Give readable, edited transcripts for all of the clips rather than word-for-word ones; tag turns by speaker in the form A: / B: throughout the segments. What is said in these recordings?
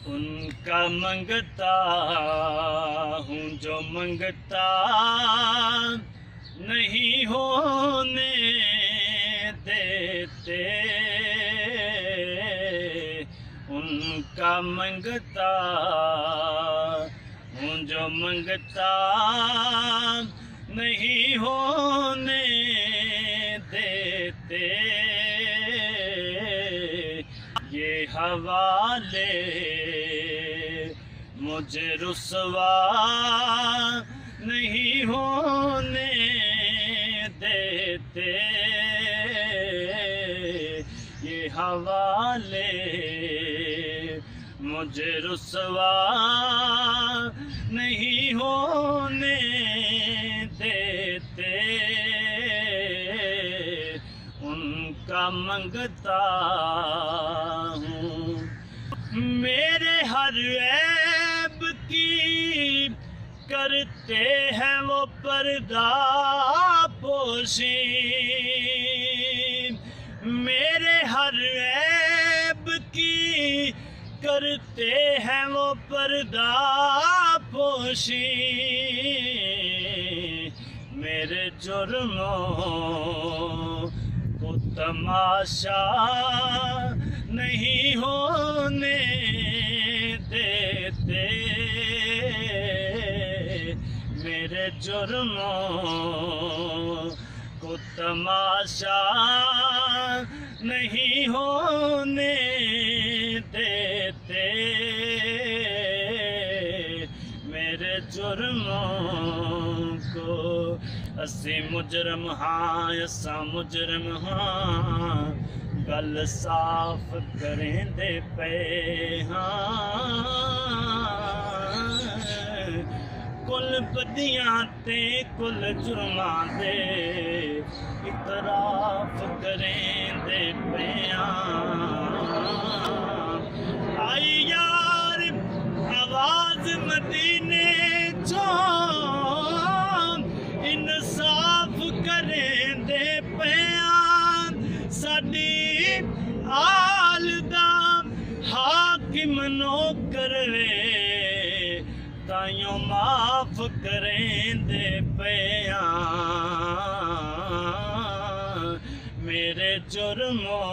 A: उनका मंगता हूँ जो मंगता नहीं होने देते। उनका मंगता हूँ जो मंगता नहीं होने देते। ये हवाले मुझे रुसवा नहीं होने देते। ये हवाले मुझे रुसवा नहीं होने देते। उनका मंगता हूँ मेरे हर ऐब की करते हैं वो पर्दा पोशी। मेरे हर ऐब की करते हैं वो पर्दा पोशी। मेरे जुर्मों को तमाशा नहीं होने देते। मेरे जुर्मों को तमाशा नहीं होने देते। मेरे जुर्मों को असी मुजरम हाँ असा मुजरम हाँ गल साफ करें दे पे हाँ। कुल बदियां ते कुल जुर्मां दे इतराफ करें दे पे आई यार आवाज मदीने चो इंसाफ करें दे पे साडी आल दा हाकिम नौकर वे ताइयों माफ करें दे पिया। मेरे जुर्मों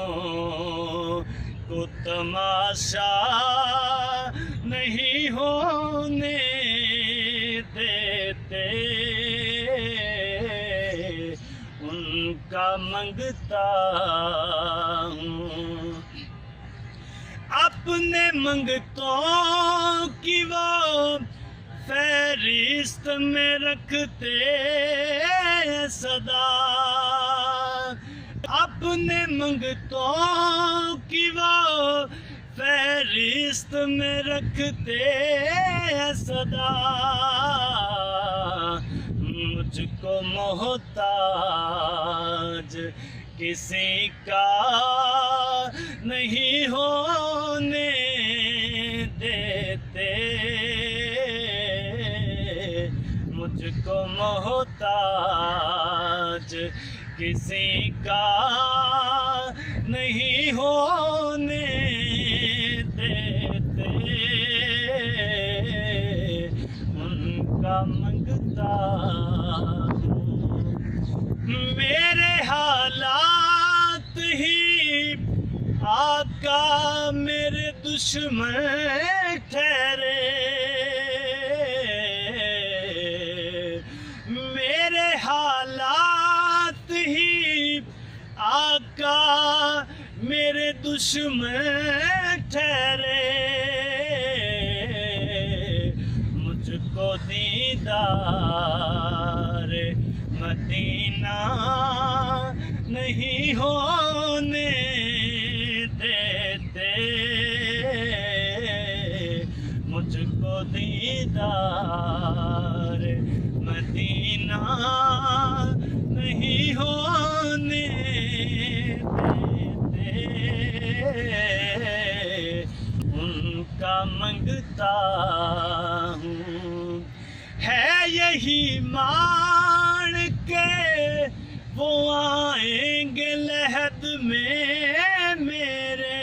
A: को तमाशा नहीं होने देते। उनका मंगता हूँ अपने मंगतों की वो फहरिस्त में रखते सदा। अपने मंगतों की वो फहरिस्त में रखते सदा। मुझको मोहताज किसी का नहीं होने देते। मुझको मोहताज किसी का नहीं होने देते। उनका मंगता मेरे हालात ही आका मेरे दुश्मन ठहरे। मेरे हालात ही आका मेरे दुश्मन ठहरे। मुझको दीदार मदीना नहीं होने देते। मुझको दीदार मदीना नहीं होने देते। उनका मंगता हूँ है यही मान के वो आएंगे लहद में मेरे।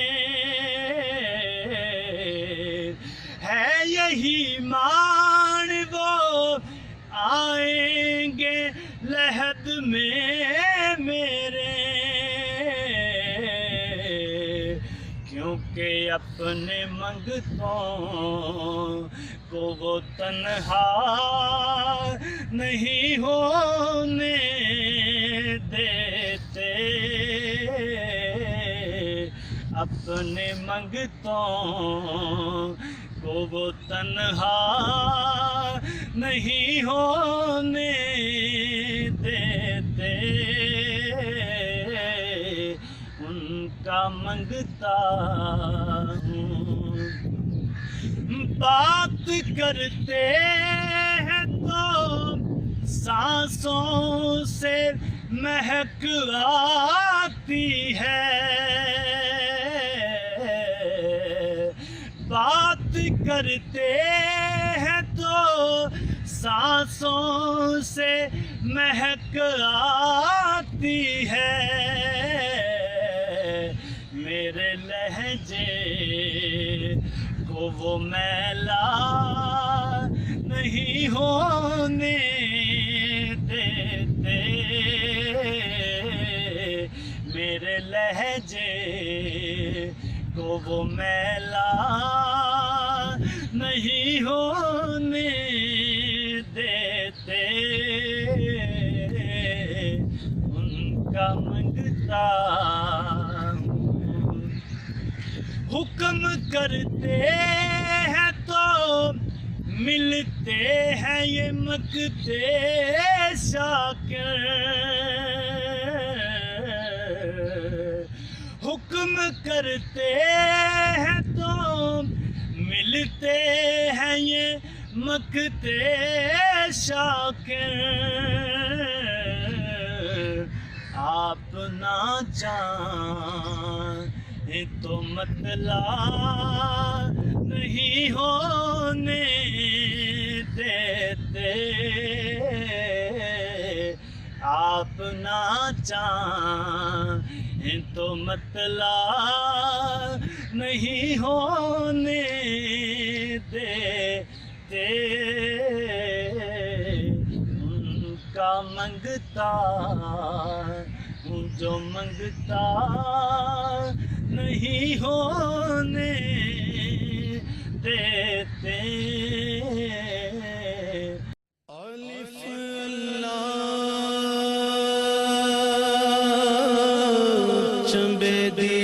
A: मेहमान वो आएंगे लहद में मेरे, क्योंकि अपने मंगतों को वो तन्हा नहीं होने देते, अपने मंगतों को वो तन्हा नहीं होने देते, उनका मंगता हूँ। बात करते हैं तो सांसों से महक आती है, बात करते हैं तो सांसों से महक आती है, मेरे लहजे को वो मैला नहीं होने देते, मेरे लहजे को वो मैला नहीं होने देते, उनका मंगता हूँ। हुक्म करते हैं तो मिलते हैं ये मकते शाकिर, हुक्म करते हैं तो मिलते हैं ये मकते शाकिर, आप ना चाहें तो मतला नहीं होने देते, आप ना चाहें तो मतला नहीं होने देते, उनका मंगता हूँ जो मंगता नहीं होने देते।
B: अलिफ अल्लाह चंबेदी